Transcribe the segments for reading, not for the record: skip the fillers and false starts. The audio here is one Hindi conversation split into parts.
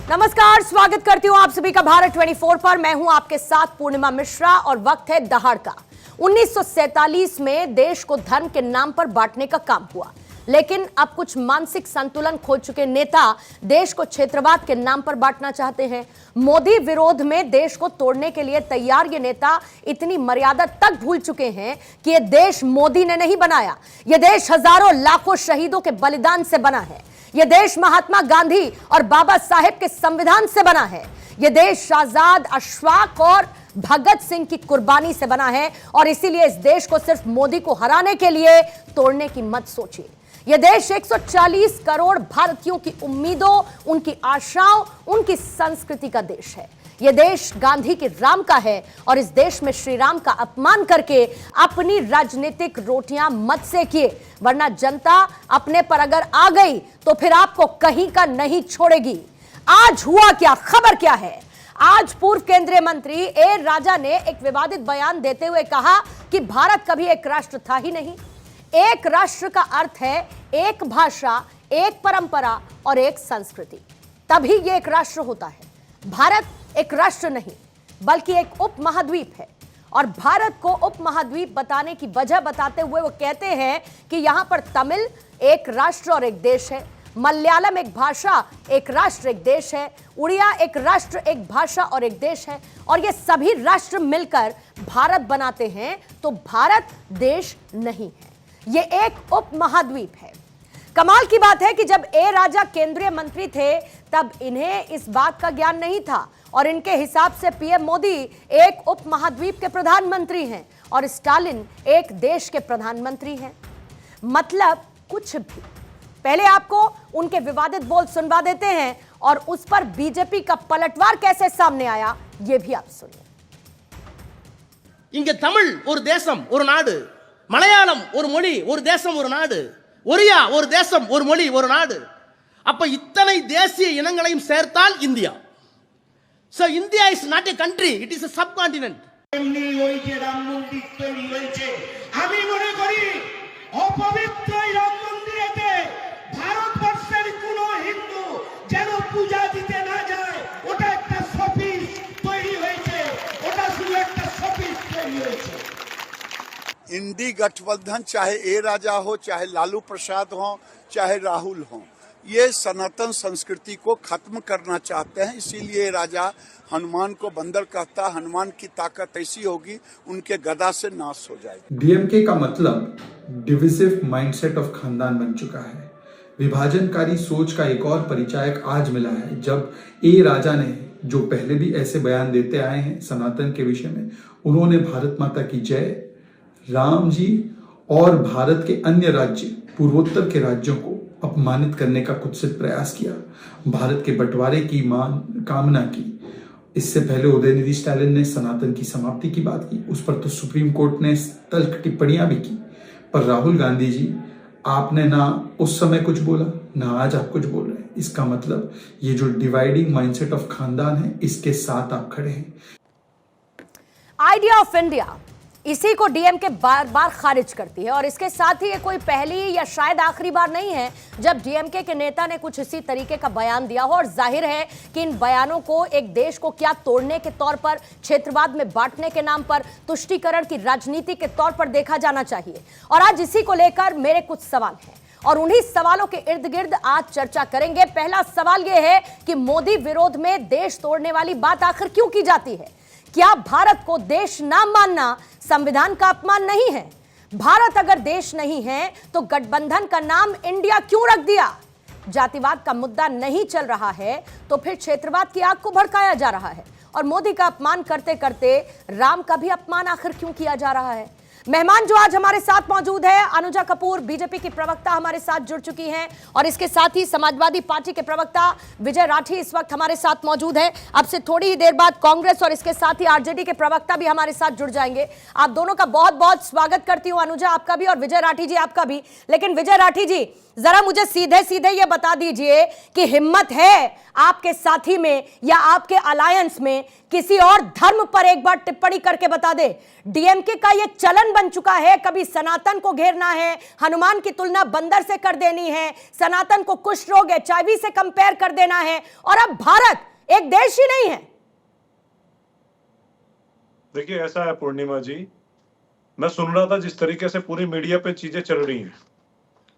नमस्कार, स्वागत करती हूं आप सभी का भारत 24 पर। मैं हूं आपके साथ पूर्णिमा मिश्रा और वक्त है दहाड़ का। 1947 में देश को धर्म के नाम पर बांटने का काम हुआ, लेकिन अब कुछ मानसिक संतुलन खो चुके नेता देश को क्षेत्रवाद के नाम पर बांटना चाहते हैं। मोदी विरोध में देश को तोड़ने के लिए तैयार ये नेता इतनी मर्यादा तक भूल चुके हैं कि ये देश मोदी ने नहीं बनाया, ये देश हजारों लाखों शहीदों के बलिदान से बना है। यह देश महात्मा गांधी और बाबा साहेब के संविधान से बना है। यह देश आजाद अशफाक और भगत सिंह की कुर्बानी से बना है, और इसीलिए इस देश को सिर्फ मोदी को हराने के लिए तोड़ने की मत सोचिए। यह देश 140 करोड़ भारतीयों की उम्मीदों, उनकी आशाओं, उनकी संस्कृति का देश है। यह देश गांधी के राम का है, और इस देश में श्री राम का अपमान करके अपनी राजनीतिक रोटियां मत सेकिए, वरना जनता अपने पर अगर आ गई तो फिर आपको कहीं का नहीं छोड़ेगी। आज हुआ क्या, खबर क्या है? आज पूर्व केंद्रीय मंत्री ए राजा ने एक विवादित बयान देते हुए कहा कि भारत कभी एक राष्ट्र था ही नहीं। एक राष्ट्र का अर्थ है एक भाषा, एक परंपरा और एक संस्कृति, तभी यह एक राष्ट्र होता है। भारत एक राष्ट्र नहीं बल्कि एक उप महाद्वीप है, और भारत को उप महाद्वीप बताने की वजह बताते हुए वो कहते हैं कि यहां पर तमिल एक राष्ट्र और एक देश है, मलयालम एक भाषा एक राष्ट्र एक देश है, उड़िया एक राष्ट्र एक भाषा और एक देश है, और ये सभी राष्ट्र मिलकर भारत बनाते हैं। तो भारत देश नहीं है, ये एक उप महाद्वीप है। कमाल की बात है कि जब ए राजा केंद्रीय मंत्री थे तब इन्हें इस बात का ज्ञान नहीं था, और इनके हिसाब से पीएम मोदी एक उप महाद्वीप के प्रधानमंत्री हैं और स्टालिन एक देश के प्रधानमंत्री हैं। मतलब कुछ भी। पहले आपको उनके विवादित बोल सुनवा देते हैं, और उस पर बीजेपी का पलटवार कैसे सामने आया ये भी आप सुनिए। இங்க தமிழ் ஒரு தேசம் ஒரு நாடு, மலையாளம் ஒரு மொழி ஒரு தேசம் ஒரு நாடு, ஒரியா ஒரு தேசம் ஒரு மொழி ஒரு நாடு. அப்ப இத்தனை தேசிய இனங்களையும் சேர்த்தால் India. So India is not a country, it is a subcontinent. এমনি ওই যে রাম মন্দির তৈরি হয়েছে, আমি মনে করি অপবিত্র এই রাম মন্দিরেতে ভারতবর্ষের কোন হিন্দু যেন পূজা দিতে না যায়। ওটা একটা শপিস তৈরি হয়েছে, ওটা শুধু একটা শপিস তৈরি হয়েছে। इंडी गठबंधन चाहे ए राजा हो, चाहे लालू प्रसाद हो, चाहे राहुल हो, ये सनातन संस्कृति को खत्म करना चाहते हैं। इसीलिए राजा हनुमान को बंदर कहता, हनुमान की ताकत ऐसी होगी उनके गदा से नाश हो जाएगी। डीएमके का मतलब डिविजिव माइंडसेट ऑफ खानदान बन चुका है। विभाजनकारी सोच का एक और परिचायक आज मिला है, जब ए राजा ने, जो पहले भी ऐसे बयान देते आए हैं सनातन के विषय में, उन्होंने भारत माता की जय, राम जी और भारत के अन्य राज्य, पूर्वोत्तर के राज्यों को अपमानित करने का कुत्सित प्रयास किया, भारत के बंटवारे की कामना की। इससे पहले उदयनिधि स्टालिन ने सनातन की समाप्ति की बात की, उस पर तो सुप्रीम कोर्ट ने तल्ख टिप्पणियां भी की। पर राहुल गांधी जी, आपने ना उस समय कुछ बोला, ना आज आप कुछ बोल रहे हैं। इसका मतलब ये जो डिवाइडिंग माइंडसेट ऑफ खानदान है, इसके साथ आप खड़े हैं। आइडिया ऑफ इंडिया, इसी को डीएमके बार बार खारिज करती है, और इसके साथ ही ये कोई पहली या शायद आखिरी बार नहीं है जब डीएमके के नेता ने कुछ इसी तरीके का बयान दिया हो। और जाहिर है कि इन बयानों को एक देश को क्या तोड़ने के तौर पर, क्षेत्रवाद में बांटने के नाम पर, तुष्टीकरण की राजनीति के तौर पर देखा जाना चाहिए। और आज इसी को लेकर मेरे कुछ सवाल हैं, और उन्हीं सवालों के इर्द गिर्द आज चर्चा करेंगे। पहला सवाल यह है कि मोदी विरोध में देश तोड़ने वाली बात आखिर क्यों की जाती है? क्या भारत को देश ना मानना संविधान का अपमान नहीं है? भारत अगर देश नहीं है तो गठबंधन का नाम इंडिया क्यों रख दिया? जातिवाद का मुद्दा नहीं चल रहा है तो फिर क्षेत्रवाद की आग को भड़काया जा रहा है, और मोदी का अपमान करते करते राम का भी अपमान आखिर क्यों किया जा रहा है? मेहमान जो आज हमारे साथ मौजूद है, अनुजा कपूर बीजेपी की प्रवक्ता हमारे साथ जुड़ चुकी हैं, और इसके साथ ही समाजवादी पार्टी के प्रवक्ता विजय राठी इस वक्त हमारे साथ मौजूद हैं। अब से थोड़ी ही देर बाद कांग्रेस और इसके साथ ही आरजेडी के प्रवक्ता भी हमारे साथ जुड़ जाएंगे। आप दोनों का बहुत बहुत स्वागत करती हूं, अनुजा आपका भी और विजय राठी जी आपका भी। लेकिन विजय राठी जी, जरा मुझे सीधे सीधे ये बता दीजिए कि हिम्मत है आपके साथी में या आपके अलायंस में किसी और धर्म पर एक बार टिप्पणी करके बता दे। डीएमके का ये चलन बन चुका है। कभी सनातन को घेरना है, हनुमान की तुलना बंदर से कर देनी है, सनातन को कुष्ठ रोग HIV से कंपेयर कर देना है, और अब भारत एक देश ही नहीं है। देखिए ऐसा है पूर्णिमा जी, मैं सुन रहा था जिस तरीके से पूरी मीडिया पे चीजें चल रही हैं,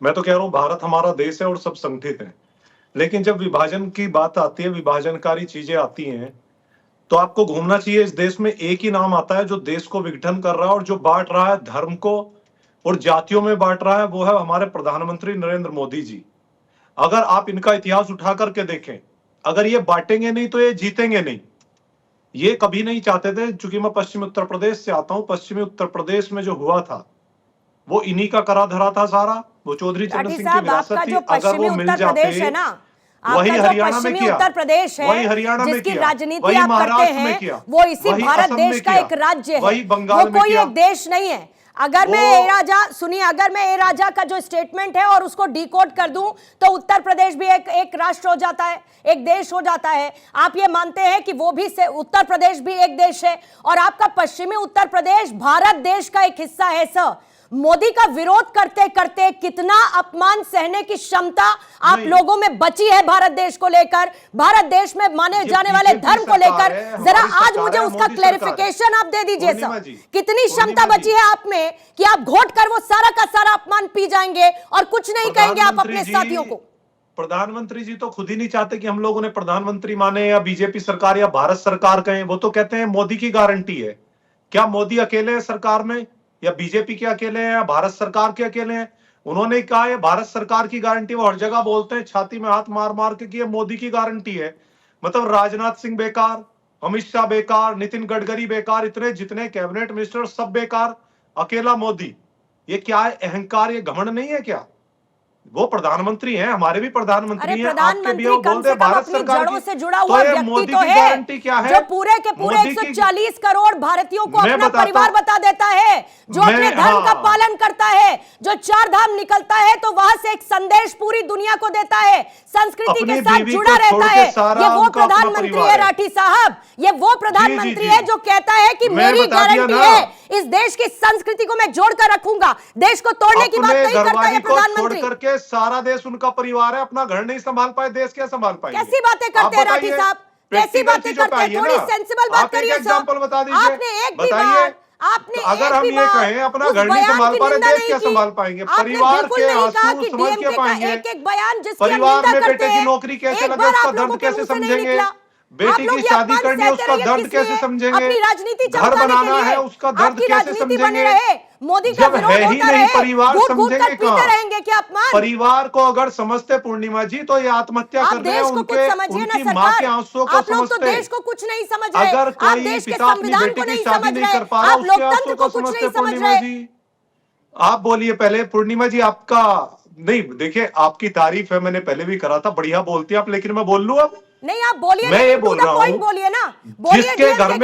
मैं तो कह रहा हूं भारत हमारा देश है और सब संगठित है, लेकिन जब विभाजन की बात आती है, विभाजनकारी चीजें आती हैं, तो आपको घूमना चाहिए। इस देश में एक ही नाम आता है जो देश को विघटन कर रहा है और जो बांट रहा है धर्म को और जातियों में बांट रहा है, वो है हमारे प्रधानमंत्री नरेंद्र मोदी जी। अगर आप इनका इतिहास उठा करके देखें, अगर ये बांटेंगे नहीं तो ये जीतेंगे नहीं। ये कभी नहीं चाहते थे, चूंकि मैं पश्चिमी उत्तर प्रदेश से आता हूं, पश्चिमी उत्तर प्रदेश में जो हुआ था वो इन्हीं का करा धरा था सारा, वो चौधरी चरण सिंह की विरासत थी। अगर वो मिल जाते, वही हरियाणा में किया, उत्तर प्रदेश है, वही हरियाणा में जिसकी किया, राजनीति वही आप करते महाराष्ट्र में हैं, किया, वो इसी वही भारत असम देश में का किया, एक राज्य है, वही बंगाल वो में कोई किया। एक देश नहीं है। अगर मैं ए राजा सुनिए, अगर मैं ए राजा का जो स्टेटमेंट है और उसको डिकोड कर दूं तो उत्तर प्रदेश भी एक राष्ट्र हो जाता है, एक देश हो जाता है। आप ये मानते हैं कि वो भी उत्तर प्रदेश भी एक देश है, और आपका पश्चिमी उत्तर प्रदेश भारत देश का एक हिस्सा है। सर, मोदी का विरोध करते करते कितना अपमान सहने की क्षमता आप लोगों में बची है भारत देश को लेकर, भारत देश में माने जाने वाले धर्म को लेकर, जरा आज मुझे उसका क्लैरिफिकेशन आप दे दीजिए सर। कितनी क्षमता बची है आप में कि आप घोट कर वो सारा का सारा अपमान पी जाएंगे और कुछ नहीं कहेंगे आप अपने साथियों को? प्रधानमंत्री जी तो खुद ही नहीं चाहते कि हम लोग उन्हें प्रधानमंत्री माने या बीजेपी सरकार या भारत सरकार कहें। वो तो कहते हैं मोदी की गारंटी है। क्या मोदी अकेले हैं सरकार में, या बीजेपी के अकेले हैं, या भारत सरकार के अकेले हैं? उन्होंने कहा है भारत सरकार की गारंटी। वो हर जगह बोलते हैं छाती में हाथ मार मार के कि ये मोदी की गारंटी है। मतलब राजनाथ सिंह बेकार, अमित शाह बेकार, नितिन गडकरी बेकार, इतने जितने कैबिनेट मिनिस्टर सब बेकार, अकेला मोदी। ये क्या है, अहंकार, ये घमंड नहीं है क्या? वो प्रधानमंत्री हैं, हमारे भी प्रधानमंत्री हैं, आपके भी, वो बोलते हैं भारत सरकार जड़ों से जुड़ा हुआ तो व्यक्ति मोदी तो की है, गारंटी क्या है? जो पूरे के पूरे 140 करोड़ भारतीयों को अपना परिवार बता देता है, जो अपने धर्म का पालन करता है, जो 4 धाम निकलता है तो वहां से एक संदेश पूरी दुनिया को देता है, संस्कृति के साथ जुड़ा रहता है। ये वो प्रधानमंत्री है राठी साहब, ये वो प्रधानमंत्री है जो कहता है कि मेरी गारंटी है, इस देश की संस्कृति को मैं जोड़कर रखूंगा, देश को तोड़ने की बात नहीं करता है प्रधानमंत्री। करके सारा देश उनका परिवार है, अपना घर नहीं संभाल पाए, देश क्या संभाल पाए? कैसी बातें करते हैं राठी साहब, कैसी बातें करते हैं? थोड़ी सेंसिबल बात करिए। एग्जांपल बता दीजिए, आपने एक भी बार, आपने अगर हम ये कहें अपना घर नहीं संभाल पा रहे, देश क्या संभाल पाएंगे? परिवार के आंसू समझ के पाएंगे? एक बयान जिसकी परिवार में बेटे की नौकरी कैसे लगे, उसका दर्द कैसे समझेंगे? बेटी की शादी करनी है, उसका दर्द कैसे समझेंगे? अपनी राजनीति घर बनाना है, उसका दर्द कैसे समझेंगे? मोदी का विरोध है ही नहीं, परिवार समझेंगे कहां? रहेंगे क्या अपमान? परिवार को अगर समझते पूर्णिमा जी तो ये आत्महत्या कर रहे हैं, उनकी मां के आंसुओं को आप लोग तो समझते। देश को कुछ नहीं समझ रहे, अगर आप कोई देश के पिता अपनी संविधान बेटी को की नहीं शादी समझ नहीं कर रहे, पा रहा, आप उसके लोकतंत्र आंसुओं को को कुछ नहीं समझते। समझ पूर्णिमा रहे। जी आप बोलिए पहले। पूर्णिमा जी आपका नहीं, देखिए आपकी तारीफ है, मैंने पहले भी करा था, बढ़िया बोलती है आप, लेकिन मैं बोल लूं अब? नहीं आप बोलिए, मैं ये बोल रहा हूँ, बोलिए ना, बोलिए जिसके घर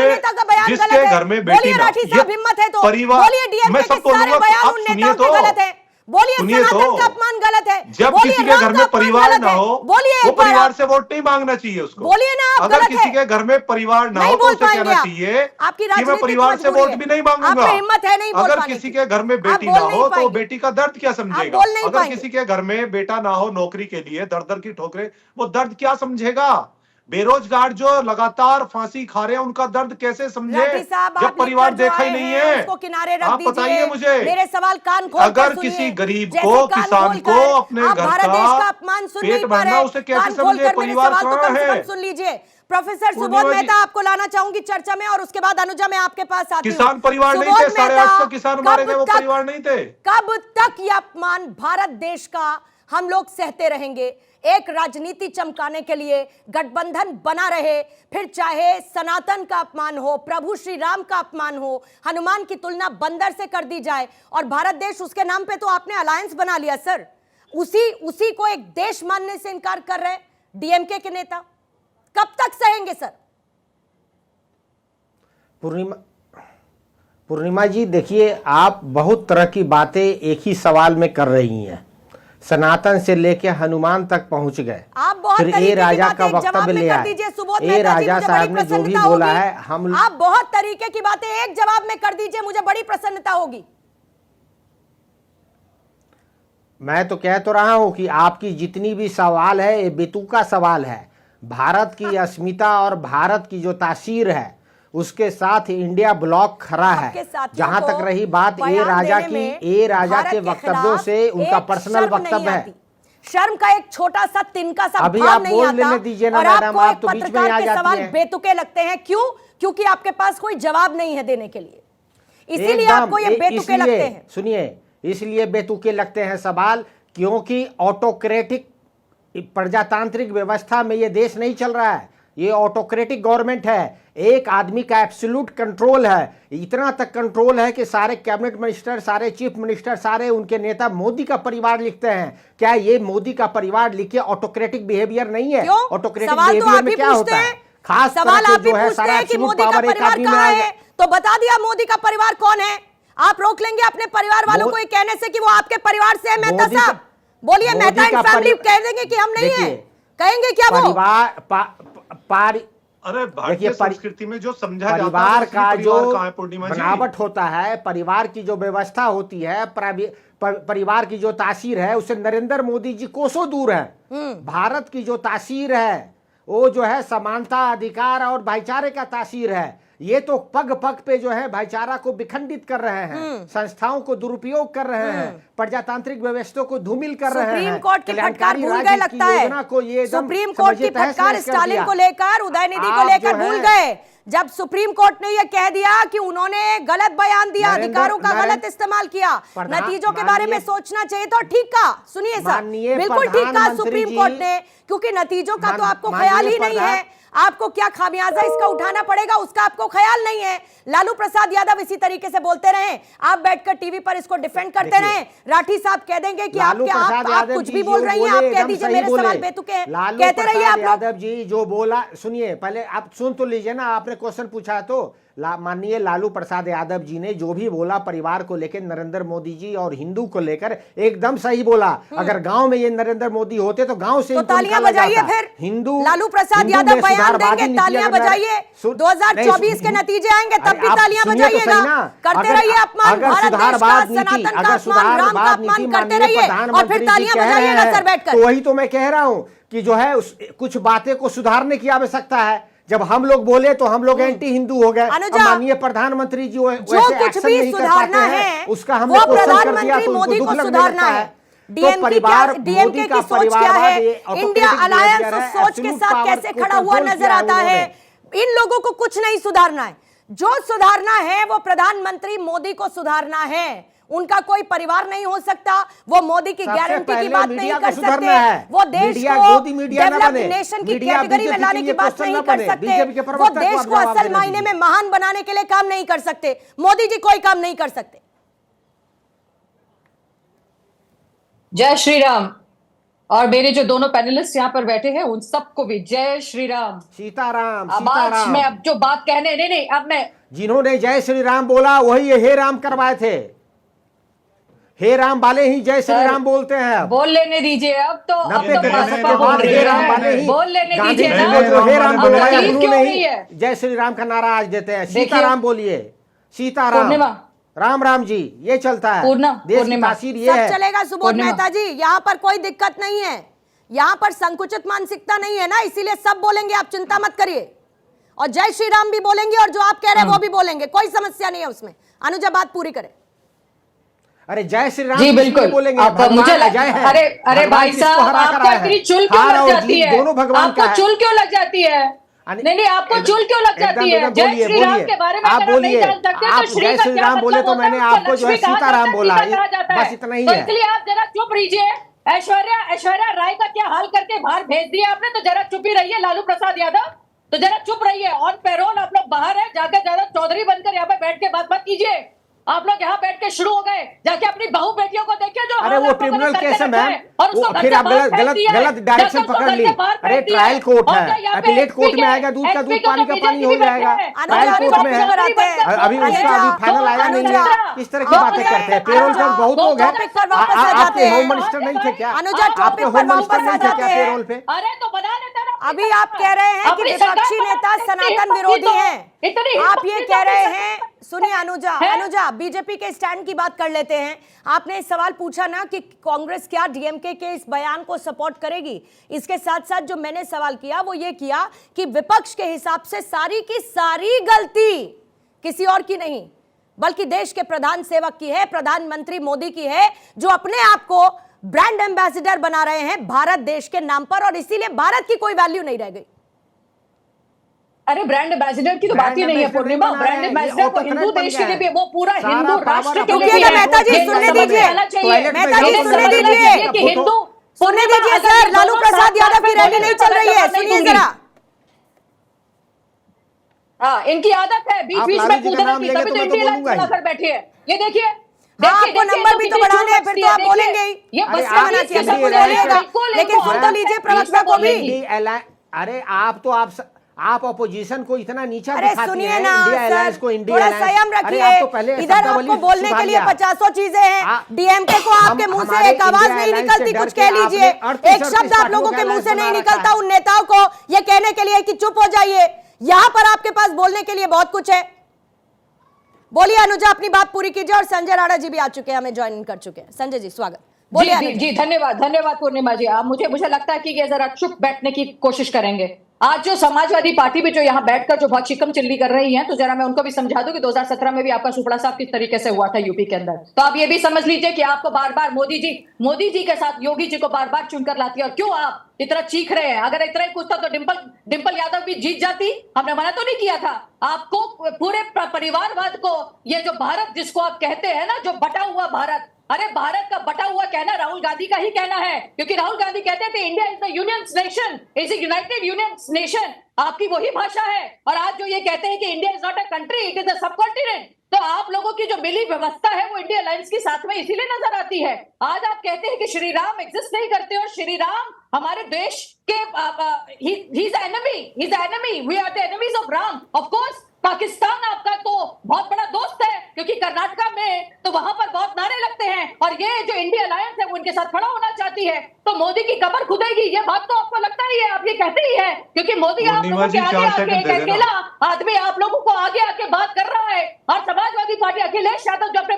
में बेटी ना, हिम्मत है तो परिवार, बोलिए डीएमके मैं के सब सारे बोलूंगा, बयान आप उन सुनिए नेताओं तो, के गलत है, बोलिए सनातन का अपमान गलत है, जब किसी के घर में परिवार ना हो, वो परिवार से वोट नहीं मांगना चाहिए उसको। बोलिए ना, आप अगर गलत किसी है। के घर में परिवार ना हो तो उसे कहना चाहिए कि मैं परिवार से वोट भी नहीं मांगूंगा। हिम्मत है नहीं बोल अगर पाने किसी की। के घर में बेटी आप ना बोल नहीं हो तो पाएंगे। बेटी का दर्द क्या समझेगा? बोल नहीं अगर पाएंगे। किसी के घर में बेटा ना हो नौकरी के लिए, दर दर की ठोकरें, वो दर्द क्या समझेगा? बेरोजगार जो लगातार फांसी खा रहे हैं, उनका दर्द कैसे समझे जब परिवार देखा ही नहीं है? उसको किनारे रख आप दीजिए। बताइए मुझे, मेरे सवाल कान खोल अगर कर सुनिए। किसी गरीब जैसे को, कान किसान खोल को कर अपने आप घर भारत का देश का अपमान सुन पेट नहीं पा भरना, रहे, उसे कैसे कान खोल समझे? कर मेरे परिवार सवाल तो कहाँ कम से है? कम सुन लीजिए। प्रोफेसर सुबोध पूर्णिमा जी, मेहता आपको लाना चाहूंगी चर्चा में, और उसके बाद अनुजा मैं आपके पास आती हूं। किसान परिवार नहीं थे, 850 किसान मारे गए, वो परिवार नहीं थे। कब तक यह अपमान भारत देश का हम लोग सहते रहेंगे? एक राजनीति चमकाने के लिए गठबंधन बना रहे, फिर चाहे सनातन का अपमान हो, प्रभु श्री राम का अपमान हो, हनुमान की तुलना बंदर से कर दी जाए, और भारत देश उसके नाम पे तो आपने अलायंस बना लिया सर। उसी को एक देश मानने से इनकार कर रहे डीएमके के नेता। कब तक सहेंगे सर? पूर्णिमा जी देखिए, आप बहुत तरह की बातें एक ही सवाल में कर रही हैं। सनातन से लेके हनुमान तक पहुंच गए, फिर ए राजा का वक्तव्य ले आए। ए राजा साहब ने जो भी बोला है, हम आप बहुत तरीके की बातें एक जवाब में कर दीजिए, मुझे बड़ी प्रसन्नता होगी। मैं तो कह तो रहा हूं कि आपकी जितनी भी सवाल है ये बेतुका सवाल है। भारत की अस्मिता और भारत की जो तासीर है उसके साथ इंडिया ब्लॉक खड़ा है। जहां तक रही बात ए राजा की, ए राजा के वक्तव्यों से उनका पर्सनल वक्तव्य है। शर्म का एक छोटा सा तिनका सा अभी भाव आप नहीं बोल आता लेने दीजिए ना और मैडम, आपको आप एक तो बीच में पत्रकार आ के जाती सवाल हैं। बेतुके लगते हैं। क्यों? क्योंकि आपके पास कोई जवाब नहीं है देने के लिए, इसीलिए आपको ये बेतुके लगते हैं। सुनिए, इसलिए बेतुके लगते हैं सवाल क्योंकि ऑटोक्रेटिक प्रजातांत्रिक व्यवस्था में ये देश नहीं चल रहा है। ये ऑटोक्रेटिक गवर्नमेंट है, एक आदमी का एब्सोल्यूट कंट्रोल है। इतना तक कंट्रोल है कि सारे कैबिनेट मिनिस्टर, सारे चीफ मिनिस्टर, सारे उनके नेता मोदी का परिवार लिखते हैं। क्या ये मोदी का परिवार लिखे ऑटोक्रेटिक बिहेवियर नहीं है? ऑटोक्रेटिक बिहेवियर में क्या होता है? खास सवाल आप ही पूछते हैं कि मोदी का परिवार कहाँ है, तो बता दिया मोदी का परिवार कौन है। आप रोक लेंगे अपने परिवार वालों को ये कहने से कि वो आपके परिवार से है? मेहता साहब बोलिए, मेहता एंड फैमिली कह देंगे कि हम नहीं है, कहेंगे क्या वो? अरे भारतीय संस्कृति में जो समझा परिवार जाता है, का जो पूर्णिमा जी, बनावट होता है, परिवार की जो व्यवस्था होती है, परिवार की जो तासीर है उससे नरेंद्र मोदी जी कोसों दूर है। भारत की जो तासीर है वो जो है समानता, अधिकार और भाईचारे का तासीर है। ये तो पग पग पे जो है भाईचारा को विखंडित कर रहे हैं, संस्थाओं को दुरुपयोग कर रहे हैं, प्रजातांत्रिक व्यवस्था को धूमिल कर रहे हैं। सुप्रीम कोर्ट की फटकार भूल गए लगता है। सुप्रीम कोर्ट की फटकार स्टालिन को लेकर, उदयनिधि को लेकर भूल गए। जब सुप्रीम कोर्ट ने यह कह दिया कि उन्होंने गलत बयान दिया, अधिकारों का गलत इस्तेमाल किया, नतीजों के बारे में सोचना चाहिए था। ठीक कहा, सुनिए सर, बिल्कुल ठीक कहा सुप्रीम कोर्ट ने, क्योंकि नतीजों का तो आपको ख्याल ही नहीं है। आपको क्या खामियाजा इसका उठाना पड़ेगा उसका आपको ख्याल नहीं है। लालू प्रसाद यादव इसी तरीके से बोलते रहे, आप बैठकर टीवी पर इसको डिफेंड करते रहे। राठी साहब कह देंगे कि आप कुछ भी बोल रही हैं, आप कह दीजिए मेरे सवाल बेतुके हैं, कहते रहिए आप लोग। यादव जी जो बोला, सुनिए पहले आप सुन तो लीजिए ना, आपने क्वेश्चन पूछा तो माननीय लालू प्रसाद यादव जी ने जो भी बोला परिवार को लेकर, नरेंद्र मोदी जी और हिंदू को लेकर, एकदम सही बोला। अगर गांव में ये नरेंद्र मोदी होते तो गांव से तो तालियां बजाइए फिर। हिंदू लालू प्रसाद यादव बयान देंगे, तालियां बजाइए। 2024 के नतीजे आएंगे तब भी तालियां बजाइएगा। करते रहिए अपमान, भारत देश का, सनातन का अपमान, राम का अपमान करते रहिए और फिर तालियां बजाइएगा सर बैठकर। वही तो मैं कह रहा हूं कि जो है कुछ बातें को सुधारने की आवश्यकता है। जब हम लोग बोले तो हम लोग एंटी हिंदू हो गए। माननीय प्रधानमंत्री जी जो कुछ भी सुधारना है उसका हम वो प्रधानमंत्री मोदी को सुधारना है। डीएमके की सोच क्या है, इंडिया अलायंस उस सोच के साथ कैसे खड़ा हुआ नजर आता है। इन लोगों को कुछ नहीं सुधारना है, जो सुधारना है वो प्रधानमंत्री मोदी को सुधारना है। उनका कोई परिवार नहीं हो सकता, वो मोदी की गारंटी की बात नहीं कर सकते, वो देश को डेवलप्ड नेशन की कैटेगरी में लाने की बात नहीं कर सकते, वो देश को असल मायने में महान बनाने के लिए काम नहीं कर सकते। मोदी जी कोई काम नहीं कर सकते। जय श्री राम। और मेरे जो दोनों पैनलिस्ट यहाँ पर बैठे हैं उन सबको भी जय श्री राम, सीताराम। अब आज मैं अब जो बात कहने, नहीं अब मैं, जिन्होंने जय श्री राम बोला वही हे राम करवाए थे। हे राम वाले ही जय श्री राम बोलते हैं। बोल लेने दीजिए अब तो हे राम वाले ही बोल लेने दीजिए ना। जो हे राम बोलवाया उन्होंने ही जय श्री राम का नारा आज देते हैं। सीताराम बोलिए, सीताराम, राम राम जी, ये चलता है देश की तासीर ये है। चलेगा सुबोध मेहता जी, यहाँ पर कोई दिक्कत नहीं है, यहाँ पर संकुचित मानसिकता नहीं है ना, इसीलिए सब बोलेंगे, आप चिंता मत करिए। और जय श्री राम भी बोलेंगे और जो आप कह रहे हैं वो भी बोलेंगे, कोई समस्या नहीं है उसमें। अनुजा बात पूरी करे। अरे जय श्री राम जी बिल्कुल बोलेंगे। मुझे अरे भाई साहब आपको इतनी चुल क्यों लग जाती है? दोनों भगवान आपको चुल क्यों लग जाती है? नहीं आपको चुल क्यों लग जाती है? जय श्री राम के बारे में आप बोलिए, आप जय श्री राम बोले तो मैंने आपको जो है सीताराम बोला, बस इतना ही है। इसलिए आप जरा चुप रहिए। ऐश्वर्या राय का क्या हाल करके बाहर भेज दिया आपने, तो जरा चुप ही रहिए। लालू प्रसाद यादव तो जरा चुप रहिए। ऑन पैरोल आप लोग बाहर है, जाकर ज्यादा चौधरी बनकर यहाँ पे बैठ के बात मत कीजिए। आप लोग यहाँ बैठ के शुरू हो गए, जाके अपनी बहू बेटियों को देखिए जो अरे वो ट्रिब्यूनल केस है मैम, और उसको फिर आप गलत डायरेक्शन पकड़ ली। अरे ट्रायल कोर्ट है, अपीलेट कोर्ट में आएगा दूध का दूध पानी का पानी हो जाएगा। ट्रायल कोर्ट में है, अभी उसका अभी फाइनल आया नहीं है। किस तरह की बातें करते हैं? पेरोल पर बहुत लोग हैं। आपके होम मिनिस्टर नहीं थे क्या? आपके होम मिनिस्टर नहीं थे क्या पेरोल पे? अरे तो बना लेते ना। अभी आप कह रहे हैं कि विपक्षी नेता सनातन विरोधी हैं। आप ये कह रहे हैं, सुनिए अनुजा बीजेपी के स्टैंड की बात कर लेते हैं। आपने सवाल पूछा ना कि कांग्रेस क्या डीएमके के इस बयान को सपोर्ट करेगी। इसके साथ साथ जो मैंने सवाल किया वो ये किया कि विपक्ष के हिसाब से सारी की सारी गलती किसी और की नहीं बल्कि देश के प्रधान सेवक की है, प्रधानमंत्री मोदी की है, जो अपने आप को ब्रांड एम्बेसडर बना रहे हैं भारत देश के नाम पर, और इसीलिए भारत की कोई वैल्यू नहीं रह गई। अरे ब्रांड एम्बेसडर की तो बात ही नहीं है पूर्णिमा। ब्रांड एम्बेसडर को हिंदू देश के लिए भी, वो पूरा हिंदू राष्ट्र के लिए भी है। मेहता जी सुनने दीजिए, मेहता जी सुनने दीजिए कि हिंदू सुनने दीजिए सर। लालू प्रसाद यादव की रैली नहीं चल रही है, सुनिए जरा। हाँ, इनकी आदत है बीच बीच में कूदने की, तभी तो इंडिया लाइन चला कर बैठी है। ये देखिए आपको नंबर भी तो बढ़ाने हैं, फिर तो आप बोलेंगे ही। ये बस बना चाहिए, सब कुछ बोलिएगा, लेकिन सुन तो लीजिए प्रवक्ता को भी। अरे आप अपोजिशन को इतना नीचा अरे दिखाती सुनिए हैं, ना इंडिया अलायंस को, इंडिया थोड़ा अलायंस। संयम अरे आप तो पहले रखिए। इधर आपको बोलने के लिए 50 चीजें हैं, डीएमके को आपके मुंह से एक आवाज नहीं निकलती, कुछ कह लीजिए, एक शब्द आप लोगों के मुंह से नहीं निकलता उन नेताओं को ये कहने के लिए कि चुप हो जाइए। यहां पर आपके पास बोलने के लिए बहुत कुछ है। बोलिए अनुजा, अपनी बात पूरी कीजिए। और संजय राणा जी भी आ चुके हैं, हमें ज्वाइन कर चुके हैं। संजय जी स्वागत, बोलिए। जी धन्यवाद पूर्णिमा जी। मुझे लगता है कि ये जरा चुप बैठने की कोशिश करेंगे। आज जो समाजवादी पार्टी भी जो यहाँ बैठकर जो बहुत चिकम चिल्ली कर रही है, तो जरा मैं उनको भी समझा दूं कि 2017 में भी आपका सुपड़ा साहब किस तरीके से हुआ था यूपी के अंदर। तो आप ये भी समझ लीजिए कि आपको बार बार मोदी जी के साथ योगी जी को बार बार चुनकर लाती है। और क्यों आप इतना चीख रहे हैं? अगर इतना ही कुछ था तो डिंपल यादव भी जीत जाती। हमने मना तो नहीं किया था आपको। पूरे परिवारवाद को, ये जो भारत जिसको आप कहते हैं ना, जो बटा हुआ भारत, अरे भारत का बटा हुआ कहना राहुल गांधी का ही कहना है, क्योंकि राहुल गांधी कहते थे India is the union nation, is a United union nation. आपकी वही भाषा है। और आज जो ये कहते हैं कि India is not a country, it is a सब कॉन्टिनेंट, तो आप लोगों की जो मिली व्यवस्था है वो इंडिया अलायंस के साथ में इसीलिए नजर आती है। आज आप कहते हैं कि श्री राम एग्जिस्ट नहीं करते, और श्री राम हमारे देश के he is enemy, we are the enemies of Ram. Of course Pakistan आपका तो बहुत बड़ा दोस्त है, क्योंकि कर्नाटका में तो वहां पर बहुत नारे लगते हैं, और ये जो इंडिया अलायंस है वो उनके साथ खड़ा होना चाहती है। तो मोदी की कमर खुदेगी, ये बात तो आपको लगता ही है, आप ये कहते ही है, क्योंकि मोदी आप लोगों के आगे आके एक अकेला आदमी आप लोगों को आगे आके बात कर रहा है। और समाजवादी पार्टी अखिलेश यादव जो अपने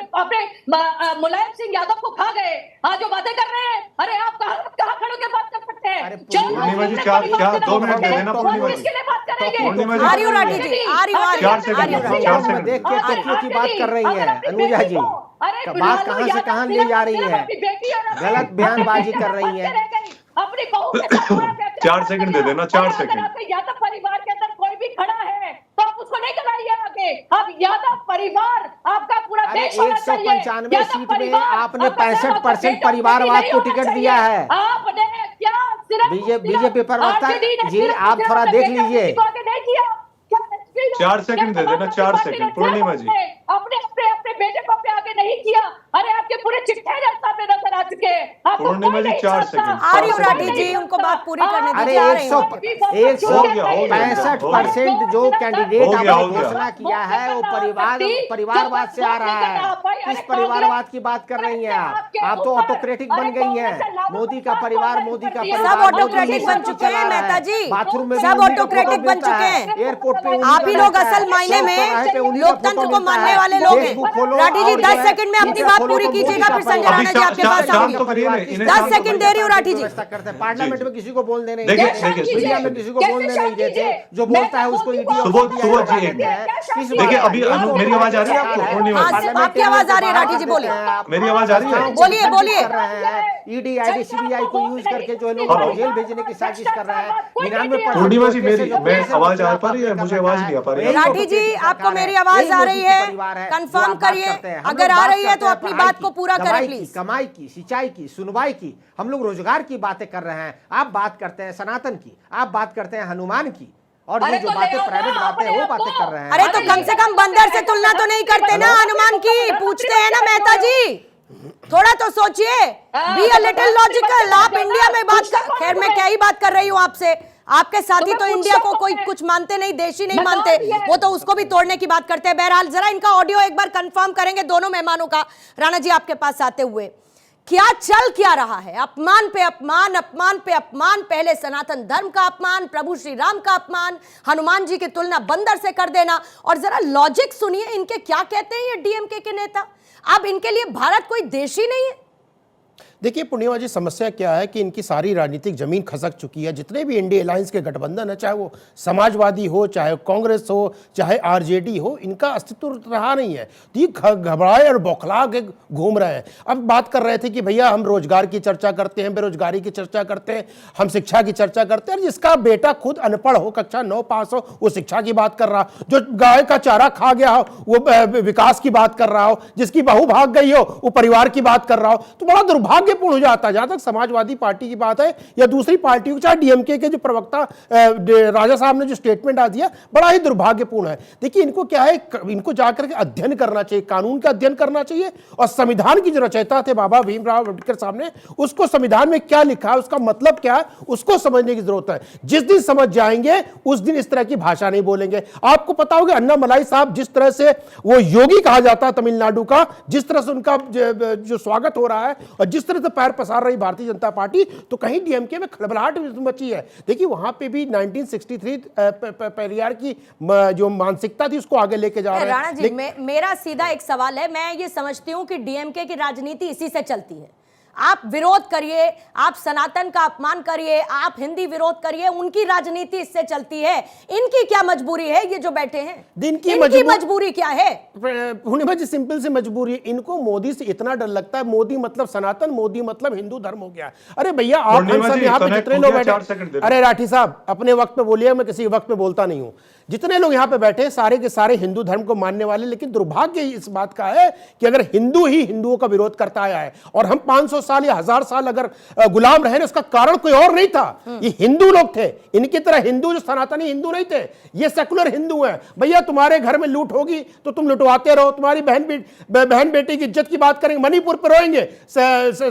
मुलायम सिंह यादव को खा गए, आज जो बातें कर रहे हैं, अरे आप कहाँ खड़े के बात कर सकते हैं? पूर्णिमा जी क्या 2 मिनट दे देना पूर्णिमा जी। किसके लिए बात करेंगे? आर्यू राठी जी, आर्यू 4 सेकंड देख के टोक्यो की बात कर रही है अनुजा जी। बात कहाँ से कहाँ ले जा रही है, गलत बयानबाजी कर रही है। अपनी बहू के साथ बुरा कहते हैं। 4 सेकंड दे देना, 4 सेकंड। अगर आपके यादव परिवार के अंदर कोई भी खड़ा है तो आप उसको नहीं कराइए आगे। आप यादव परिवार, आपका पूरा देश होना चाहिए। 195 सीट में आपने 65% परिवारवाद को टिकट दिया है। आपने क्या सिर्फ बीजेपी प्रवक्ता जी, आप थोड़ा देख लीजिए। 4 सेकंड दे देना, 4 सेकंड पूर्णिमा जी। अपने बेटे को पे आगे नहीं किया। अरे आपके पूरे चिट्ठे रास्ता पे नजर आ चुके हैं। पूर्णिमा जी 4 सेकंड। आर्यू राठी जी उनको बात पूरी करने दीजिए। अरे 165% जो कैंडिडेट आपने घोषणा किया है वो परिवारवाद से आ रहा है। किस परिवारवाद की बात कर रही हैं आप तो ऑटोक्रेटिक बन गई हैं। मोदी का परिवार, मोदी का परिवार, सब ऑटोक्रेटिक बन चुके हैं मेहता जी, बाथरूम में सब ऑटोक्रेटिक बन चुके हैं। एयरपोर्ट पे आप ही लोग असल मायने में लोकतंत्र को मानने वाले लोग हैं। राठी जी 10 सेकंड में अपनी बात पूरी कीजिएगा, फिर संजय राणा जी आपके पास आएंगे। 10 सेकंड दे रही हूँ राठी जी। पार्लियामेंट में किसी को बोलने नहीं देखिए, देते, मीडिया में किसी को बोलने नहीं देते, जो बोलता है उसको देखिए। अभी मेरी आवाज आ रही है आपको पूर्णिमा? आपकी आवाज आ रही है राठी जी, बोलिए। मेरी आवाज आ रही है? बोलिए बोलिए। ईडी आईडी सीबीआई को यूज करके जो लोग जेल भेजने की साजिश कर रहे हैं। 99% पूर्णिमा जी मेरी आवाज आ पा रही है? मुझे आवाज नहीं आ पा रही है। राठी जी आपको मेरी आवाज आ रही है? कंफर्म करिए, अगर आ रही है तो अपनी बात को पूरा करें प्लीज। कमाई की, सिंचाई की, सुनवाई की, हम लोग रोजगार की बातें कर रहे हैं। आप बात करते हैं सनातन की, आप बात करते हैं हनुमान की, और ये जो बातें प्राइवेट बातें वो बातें कर रहे हैं। अरे तो कम से कम बंदर से तुलना तो नहीं करते ना हनुमान की, पूछते हैं ना मेहता जी। थोड़ा तो सोचिए, बी अ लिटिल लॉजिकल। आप इंडिया में बात कर, खैर मैं क्या ही बात कर रही हूं आपसे, आपके साथी तो इंडिया को कोई कुछ मानते नहीं, देशी नहीं मानते, वो तो उसको भी तोड़ने की बात करते हैं। बहरहाल जरा इनका ऑडियो एक बार कंफर्म करेंगे दोनों मेहमानों का। राणा जी आपके पास आते हुए, क्या चल क्या रहा है? अपमान पे अपमान, अपमान पे अपमान, पहले सनातन धर्म का अपमान, प्रभु श्री राम का अपमान, हनुमान जी की तुलना बंदर से कर देना। और जरा लॉजिक सुनिए इनके, क्या कहते हैं ये डीएमके के नेता। अब इनके लिए भारत कोई देश ही नहीं है। देखिए पूर्णिमा जी, समस्या क्या है कि इनकी सारी राजनीतिक जमीन खसक चुकी है। जितने भी इंडिया अलायंस के गठबंधन है, चाहे वो समाजवादी हो, चाहे कांग्रेस हो, चाहे आरजेडी हो, इनका अस्तित्व रहा नहीं है। तो ये घबराए और बौखला के घूम रहे हैं। अब बात कर रहे थे कि भैया हम रोजगार की चर्चा करते हैं, बेरोजगारी की चर्चा करते हैं, हम शिक्षा की चर्चा करते हैं। जिसका बेटा खुद अनपढ़ हो, कक्षा 9 पास हो, वो शिक्षा की बात कर रहा, जो गाय का चारा खा गया हो वो विकास की बात कर रहा हो, जिसकी बहू भाग गई हो वो परिवार की बात कर रहा हो। तो बड़ा दुर्भाग्यपूर्ण हो जाता है। जहां तक समाजवादी पार्टी की बात है या दूसरी पार्टियों, चाहे डीएमके के जो प्रवक्ता राजा साहब ने जो स्टेटमेंट आ दिया, बड़ा ही दुर्भाग्यपूर्ण है। देखिए इनको क्या है, इनको जाकर के अध्ययन करना चाहिए, कानून का अध्ययन करना चाहिए, और संविधान की जो रचयिता थे बाबा भीमराव अम्बेडकर साहब ने, उसको संविधान में क्या लिखा है, उसका मतलब क्या है, उसको समझने की जरूरत है। जिस दिन समझ जाएंगे उस दिन इस तरह की भाषा नहीं बोलेंगे। आपको पता होगा अन्नामलाई साहब, जिस तरह से वो योगी कहा जाता है तमिलनाडु का, जिस तरह से उनका जो स्वागत हो रहा है और जिस तरह से पैर पसार रही भारतीय जनता पार्टी, तो कहीं डीएमके में खलबलाहट मची है। देखिए वहां पे भी 1963 पेरियार की जो मानसिकता थी उसको आगे लेके जा रहे हैं। राणा जी, मेरा सीधा एक सवाल है, मैं ये समझती हूं कि डीएमके की राजनीति इसी से चलती है। आप विरोध करिए, आप सनातन का अपमान करिए, आप हिंदी विरोध करिए, उनकी राजनीति इससे चलती है। इनकी क्या मजबूरी है, ये जो बैठे हैं, इनकी मजबूरी क्या है? पूर्णिमा जी, सिंपल सी मजबूरी है। इनको मोदी से इतना डर लगता है, मोदी मतलब सनातन, मोदी मतलब हिंदू धर्म हो गया। अरे भैया आप हम सब यहाँ पे जितने लोग बैठे, अरे राठी साहब अपने वक्त पे बोलिए, मैं किसी वक्त पे बोलता नहीं हूँ। जितने लोग यहाँ पे बैठे सारे के सारे हिंदू धर्म को मानने वाले, लेकिन दुर्भाग्य इस बात का है कि अगर हिंदू ही हिंदुओं का विरोध करता आया है और हम 500 साल या 1000 साल अगर गुलाम रहे, उसका कारण कोई और नहीं था, ये हिंदू लोग थे। इनकी तरह हिंदू जो सनातनी हिंदू नहीं थे, ये सेकुलर हिंदू हैं। भैया तुम्हारे घर में लूट होगी तो तुम लुटवाते रहो, तुम्हारी बहन बेटी की इज्जत की बात करेंगे, मणिपुर पे रोएंगे,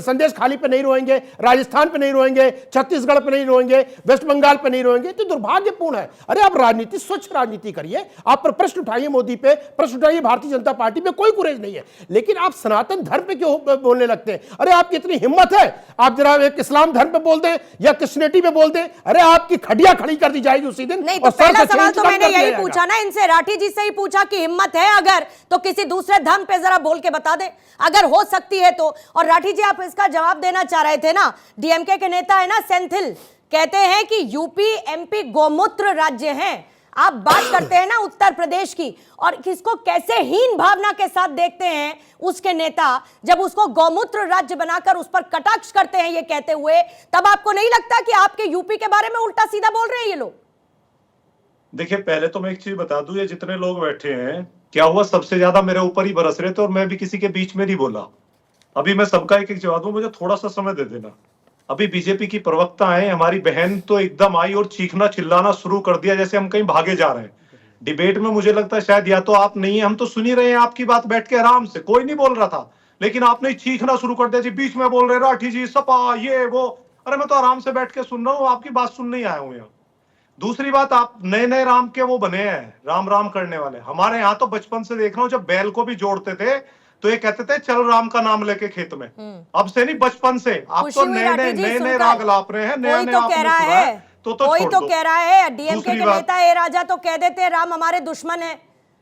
संदेश खाली पे नहीं रोएंगे, राजस्थान पे नहीं रोएंगे, छत्तीसगढ़ पे नहीं रोएंगे, वेस्ट बंगाल पे नहीं रोएंगे। तो दुर्भाग्यपूर्ण है। अरे आप राजनीति, स्वच्छ राजनीति करिए, आप पर प्रश्न उठाइए, मोदी पे प्रश्न उठाइए, भारतीय जनता पार्टी पे कोई गुरेज नहीं है, लेकिन आप सनातन धर्म पे क्यों बोलने लगते हैं? अरे आपकी इतनी हिम्मत है, आप जरा एक इस्लाम धर्म पे बोल दें या क्रिश्चियनिटी पे बोल दें, अरे आपकी खड़िया खड़ी कर दी जाएगी उसी दिन। नहीं तो पहला सवाल तो मैंने यही पूछा ना इनसे, राठी जी से ही पूछा कि हिम्मत है अगर तो किसी दूसरे धर्म पे जरा बोल के बता दे, अगर हो सकती है तो। और राठी जी आप इसका जवाब देना चाह रहे थे ना, डीएमके के नेता है ना सेंथिल, कहते हैं कि यूपी एमपी गोमूत्र राज्य हैं। आप बात करते हैं ना उत्तर प्रदेश की, और किसको कैसे हीन भावना के साथ देखते हैं उसके नेता, जब उसको गौमूत्र राज्य बनाकर उस पर कटाक्ष करते हैं ये कहते हुए, तब आपको नहीं लगता कि आपके यूपी के बारे में उल्टा सीधा बोल रहे हैं ये लोग? देखिए पहले तो मैं एक चीज बता दूं, ये जितने लोग बैठे हैं, क्या हुआ सबसे ज्यादा मेरे ऊपर ही बरस रहे थे और मैं भी किसी के बीच में नहीं बोला। अभी मैं सबका एक एक जवाब दूं, मुझे थोड़ा सा समय दे देना। अभी बीजेपी की प्रवक्ता है हमारी बहन, तो एकदम आई और चीखना चिल्लाना शुरू कर दिया जैसे हम कहीं भागे जा रहे हैं। डिबेट में मुझे लगता है शायद या तो आप नहीं है, हम तो सुन ही रहे हैं आपकी बात बैठ के आराम से, कोई नहीं बोल रहा था, लेकिन आपने चीखना शुरू कर दिया जी, बीच में बोल रहे राठी जी सपा ये वो। अरे मैं तो आराम से बैठ के सुन रहा हूँ, आपकी बात सुनने ही आया हूँ यहाँ। दूसरी बात, आप नए नए राम के वो बने हैं, राम राम करने वाले। हमारे यहाँ तो बचपन से देख रहा हूँ, जब बैल को भी जोड़ते थे तो ये कहते थे चल राम का नाम लेके खेत में। अब से नहीं, बचपन से। आप तो नए राग लाप रहे हैं, नया नया कह रहा है, कोई तो कह रहा है, डीएमके के नेता ए राजा तो कह देते हैं राम हमारे दुश्मन है।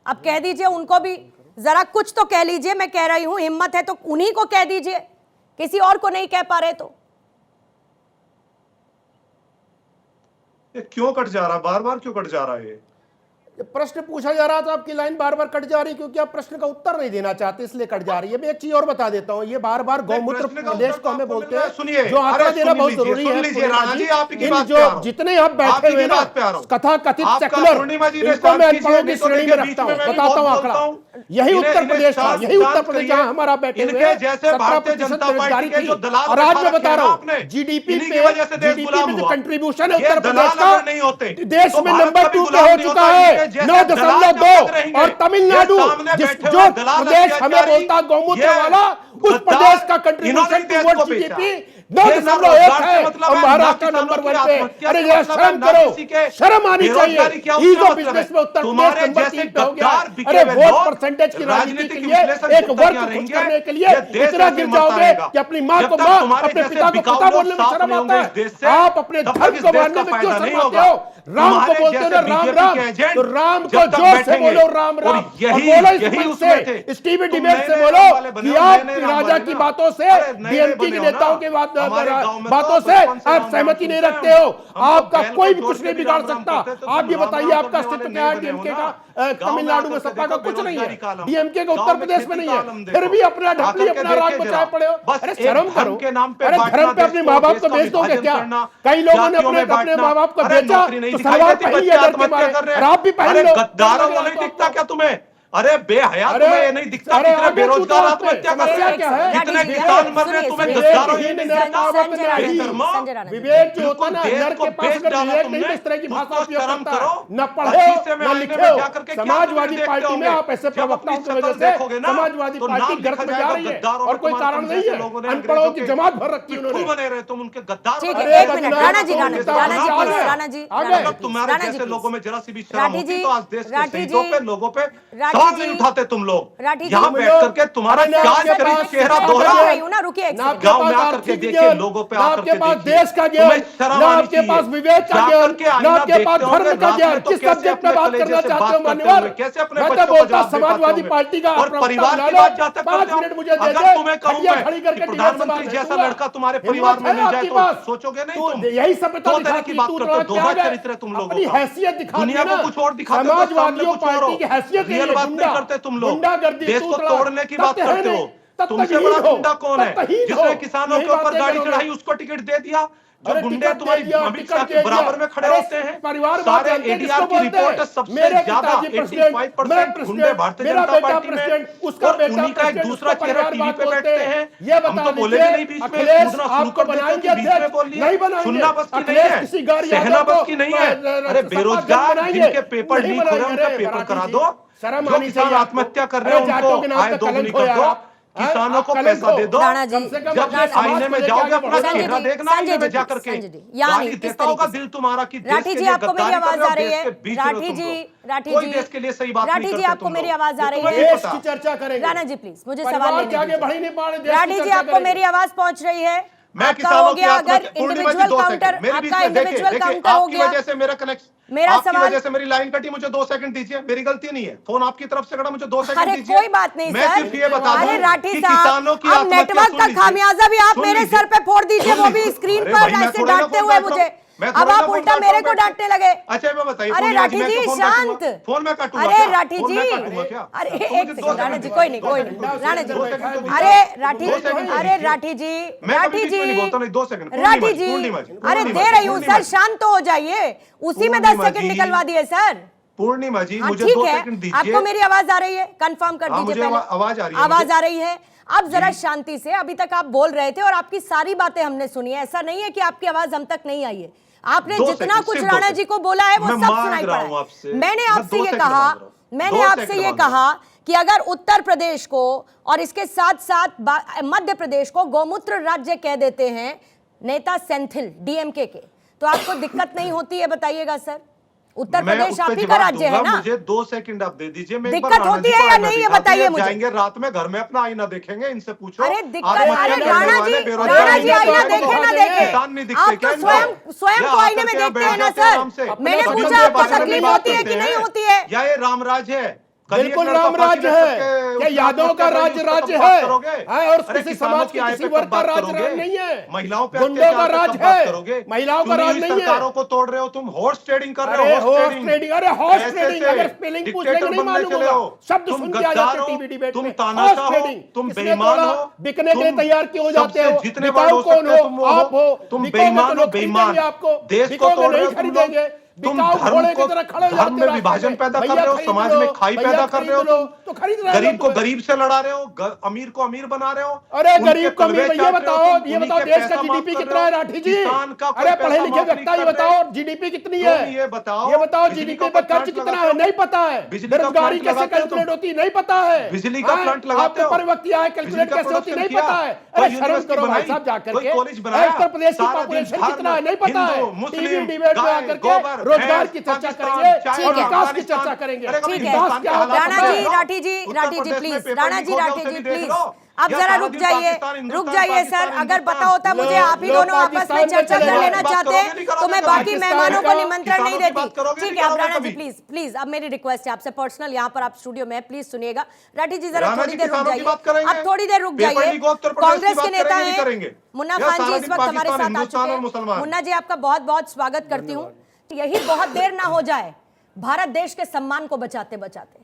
अब कह दीजिए उनको भी, जरा कुछ तो कह लीजिए। मैं कह रही हूं हिम्मत है तो उन्हीं को कह दीजिए, किसी और को नहीं कह पा रहे तो। ये क्यों कट जा रहा है, बार बार क्यों कट जा रहा है? प्रश्न पूछा जा रहा था, आपकी लाइन बार बार कट जा रही है क्योंकि आप प्रश्न का उत्तर नहीं देना चाहते, इसलिए कट जा रही है। मैं एक चीज और बता देता हूँ, ये बार बार गौमूत्र प्रदेश को हमें बोलते हैं, जो आंकड़ा देना बहुत जरूरी है। जो जितने आप बैठे हुए ना कथा कथित सेकुलर, इनको मैं अनपढ़ों की श्रेणी में रखता हूँ, बताता हूँ आंकड़ा। यही उत्तर प्रदेश था, यही उत्तर प्रदेश जहाँ हमारा बैठे हुए 17% बेरोजगारी थी। और आज मैं बता रहा हूँ जीडीपी पे जो कंट्रीब्यूशन है उत्तर प्रदेश का देश में नंबर 2 पे हो चुका है। जैसे 9.2 और तमिलनाडु जो प्रदेश हमें बोलता गौमूत्र वाला उस प्रदेश का कंट्रीब्यूशन टुवर्ड्स जीडीपी 9.1 है और महाराष्ट्र नंबर 1 पे। अरे यार शर्म करो, शर्म आनी चाहिए। ईज बिजनेस में उत्तर प्रदेश नंबर 3 पे हो गया। अरे वोट परसेंटेज की राजनीति के लिए एक वर्ग खुश करने के लिए इतना गिर जाओगे कि अपनी माँ को माँ, अपने पिता को पिता बोलने में शर्म आता है। आप अपने धर्म को मानने में क्यों शर्माते हो? राम को बोलते हो ना राम राम, तो राम को जोर से बोलो राम राम, और बोलो इस मंच से, स्टीवी डिबेट से बोलो कि आप राजा की बातों से, डीएमके के नेताओं के बातों से आप सहमति नहीं रखते हो। आपका कोई भी कुछ नहीं बिगाड़ सकता। आप ये बताइए आपका अस्तित्व क्या है? डीएमके का तमिलनाडु में सत्ता का कुछ नहीं है, डीएमके का उत्तर प्रदेश में नहीं है, फिर भी अपना ढकली अपना राज बचाए पड़े हो। अरे शर्म करो। अरे धर्म पे अपने माँ बाप को बेच दोगे क्या? कई लोगों ने अपने माँ बाप को बेचा तो सलवार पहन लिया डर के मारे, और आप भी पहन लो। गद्दारों को नहीं दिखता क्या तुम्हें? अरे बेहया तुम्हें ये नहीं दिखता कितने बेरोजगार आत्महत्या कर रहे हैं, कितने किसान मर रहे हैं, तुम्हें गद्दारों ये नहीं दिखता? विवेक जो होता है ना, नर के पास अगर विवेक नहीं तो इस तरह की भाषा उपयोग करता है। न पढ़े हो न लिखे हो। समाजवादी पार्टी में आप ऐसे प्रवक्ताओं की वजह से समाजवादी पार्टी गर्त में जा रही है और कोई कारण नहीं है। अनपढ़ों की जमात भर रखी उन्होंने। बने रहे तुम उनके गद्दार। तुम्हारे जैसे लोगों में जरा सी भी शर्म होती तो आज देश के शहीदों पे, लोगों पे सवाल नहीं उठाते तुम लोग। यहाँ बैठ करके तुम्हारा क्या करीब चेहरा दोहरा है। गाँव में आकर के देखिए, लोगों पे आकर के देखिए, देश का ज्ञान, ना आपके पास विवेक का ज्ञान, ना आपके पास धर्म का ज्ञान। किस सब्जेक्ट में बात करना चाहते हो मान्यवर? कैसे अपने मैं बच्चों तो को बोलता जवाब समाजवादी पार्टी का और परिवार की बात जाते 5 मिनट मुझे दे दे। अगर तुम्हें कहूं खड़ी करके प्रधानमंत्री जैसा लड़का तुम्हारे परिवार में मिल जाए तो सोचोगे नहीं तुम? यही सभ्यता दो तरह की बात करते हो, दोहरा चरित्र है तुम लोगों का। हैसियत दिखा दुनिया को कुछ और दिखाते हो, समाजवादियों पार्टी की हैसियत रियल बात नहीं करते तुम लोग। देश को तोड़ने की बात करते हो। तुमसे बड़ा गुंडा कौन है? जिसने किसानों के ऊपर गाड़ी चढ़ाई उसको टिकट दे दिया। जो गुंडे तुम्हारी अमित शाह के बराबर में खड़े होते हैं, सारे एडीआर की रिपोर्ट है सबसे ज्यादा 85% गुंडे भारतीय जनता पार्टी में, और उन्हीं का एक दूसरा चेहरा टीवी पे बैठते हैं। हम तो बोले भी नहीं बीच में, सुनना शुरू कर देते हो कि बीच में बोल लिया। सुनना बस की नहीं है, सहना बस की नहीं है। अरे बेरोजगार जिनके पेपर लीक हो रहे हैं उनका पेपर करा दो। जो किसान आत्महत्या कर रहे हैं उनको आय दोगुनी कर दो, किसानों को पैसा दे दो। जब आईने में जाओगे अपना चेहरा देखना, आईने में जाकर के गाली देता होगा दिल तुम्हारा कि राठी जी आपको मेरी आवाज आ रही है? राठी कोई देश के लिए सही बात नहीं करते। आपको मेरी आवाज आ रही है? देश की चर्चा करेंगे। राणा जी प्लीज मुझे सवाल लेने दीजिए। राठी जी आपको मेरी आवाज पहुंच रही है? मैं आपका हो गया अगर इंडिविजुअल काउंटर, आपका इंडिविजुअल काउंटर हो गया। वजह से मेरा कनेक्शन, मेरा आपकी सवाल, वजह से मेरी लाइन कटी, मुझे 2 सेकंड दीजिए। मेरी गलती नहीं है, फोन आपकी तरफ से कटा, मुझे 2 सेकंड अरे दीजिए। कोई बात नहीं मैं सर। सिर्फ ये बता दूं अरे राठी कि साहब, किसानों की अब नेटवर्क का खामियाजा भी आप मेरे सर पे फोड़ दीजिए, वो भी स्क्रीन पर ऐसे डांटते हुए मुझे। अब आप उल्टा मेरे को डांटने लगे। अच्छा मैं बताइए। अरे राठी जी शांत। फोन में काटूंगा? अरे राठी जी, अरे एक सेकंड राणा जी, कोई नहीं राणा जी। अरे राठी जी, अरे राठी जी, राठी जी, राठी जी, अरे दे रही हूँ सर, शांत तो हो जाइए। उसी में 10 सेकंड निकलवा दिए सर। पूर्णिमा जी मुझे ठीक 2 है, सेकंड दीजिए। आपको मेरी आवाज आ रही है? कंफर्म कर दीजिए पहले। आवाज आ रही है? आवाज आ रही है। अब जरा शांति से, अभी तक आप बोल रहे थे और आपकी सारी बातें हमने सुनी है। ऐसा नहीं है कि आपकी आवाज हम तक नहीं आई है। आपने जितना कुछ राणा जी को बोला है वो सब सुनाई पड़ा है। मैंने आपसे ये कहा कि अगर उत्तर प्रदेश को और इसके साथ साथ मध्य प्रदेश को गौमूत्र राज्य कह देते हैं नेता सेंथिल डीएमके के, तो आपको दिक्कत नहीं होती है? बताइएगा सर। उत्तर प्रदेश आप ही का राज्य है ना? मुझे 2 सेकंड आप दे दीजिए। दिक्कत होती है या नहीं है बताइए मुझे। जाएंगे रात में घर में अपना आईना देखेंगे, इनसे पूछो। अरे दिक्कत, अरे राणा जी आईना देखे ना देखे, आप तो स्वयं को आईने में देखते हैं ना सर। मैंने पूछा आपको तकलीफ होती है कि नहीं होती है? या ये रामराज है? बिल्कुल रामराज है। क्या यादव का राज्य है? और किसी समाज के किसी वर्ग का राज नहीं है। महिलाओं पे गुंडों का राज है, महिलाओं का राज नहीं है। सरकारों को तोड़ रहे हो तुम, हॉर्स ट्रेडिंग कर रहे हो। हॉर्स ट्रेडिंग, अरे हॉर्स ट्रेडिंग अगर स्पेलिंग पूछ लेंगे नहीं मालूम होगा, शब्द सुन के आ जाते टीवी डिबेट में। हॉर्स ट्रेडिंग, तुम बेईमान हो, बिकने के लिए तैयार क्यों हो जाते हो? जितने बार हो सकते हो तुम हो, तुम बेईमान हो, बेईमान। आपको देश को तोड़ रहे हो तुम लोग। तुम बिकाऊ धर्म घोड़े को की तरह खड़े हो धर्म जाते में हो रास्ते विभाजन में। पैदा कर भैया रहे हो, खरीद समाज लो, में खाई भैया पैदा कर खरीद रहे हो लो, तुम, तो खरीद रहे हो गरीब को तुम्हें। गरीब से लड़ा रहे हो, अमीर को अमीर बना रहे हो। अरे उनके गरीब को अमीर, कलवे भैया चाट रहे हो बताओ, तुम, ये उन्हीं बताओ के देश का पैसा माफ जीडीपी कर कितना रहे है हो। राठी जी? किसान का कोई अरे पढ़े पैसा लिखे माफ नहीं व्यक्ता, ये कर रहे। बताओ जीडीपी कितनी तुम है? ये बताओ, ये बताओ बिजली जीडीपी का पे खर्च प्लांट कितना लगाते है? हो? नहीं पता है। बिजली का बेरोजगारी प्लांट कैसे लगाते हो कैलकुलेट तुम? होती नहीं पता है। बिजली का हाँ, प्लांट लगाते आपके हो? पर व्यक्ति आए कैलकुलेट बिजली का कैसे होती प्रोडक्शन नहीं किया? पता है। कोई अरे शर्म यूनिवर्सिटी करो भाई बनाई? साहब जाकर कोई के। कॉलेज बनाया? उत्तर प्रदेश की सारा दिन पॉपुलेशन धर्म, कितना है नहीं पता है। हिंदू, टीवी मुस्लिम, डिबेट में गाय, आकर के गोबर, रोजगार भैंस, की चर्चा पाकिस्तान, करेंगे चाइना, और विकास की अफगानिस्तान। चर्चा करेंगे। अरे कभी ठीक है। विकास क्या होता है? राणा पता जी, है? राठी जी, उत्तर राठी जी प्रदेश में प्लीज, पेपर राणा लीक जी, हो गया, राठी उसे जी भी देख प्लीज, लो। अब या जरा सारा रुक दिन जाइए, पाकिस्तान, रुक हिंदुस्तान, जाइए सर। पाकिस्तान, अगर पता होता लो- मुझे आप ही लो दोनों आपस में पाकिस्तान चर्चा चले कर जाओ। लेना बात चाहते करोगे नहीं तो मैं करोगे? बाकी पाकिस्तान मेहमानों को का- निमंत्रण नहीं किसानों की देती। बात करोगे ठीक नहीं है, अब करोगे राणा जी कभी? प्लीज प्लीज, अब मेरी रिक्वेस्ट है आपसे पर्सनल, यहाँ पर आप स्टूडियो में प्लीज सुनिएगा। राठी जी जरा राणा थोड़ी जी देर रुक किसानों की जाइए, बात करेंगे? अब थोड़ी देर रुक पेपर जाइए। लीक हो, उत्तर प्रदेश की कांग्रेस के बात नेता करेंगे, नहीं हैं करेंगे? मुन्ना या खान जी सारा इस दिन वक्त हमारे पाकिस्तान, साथ आ हिंदुस्तान और चुके मुसलमान। हैं। मुन्ना जी आपका बहुत बहुत स्वागत करती हूँ। यही बहुत देर ना हो जाए भारत देश के सम्मान को बचाते बचाते,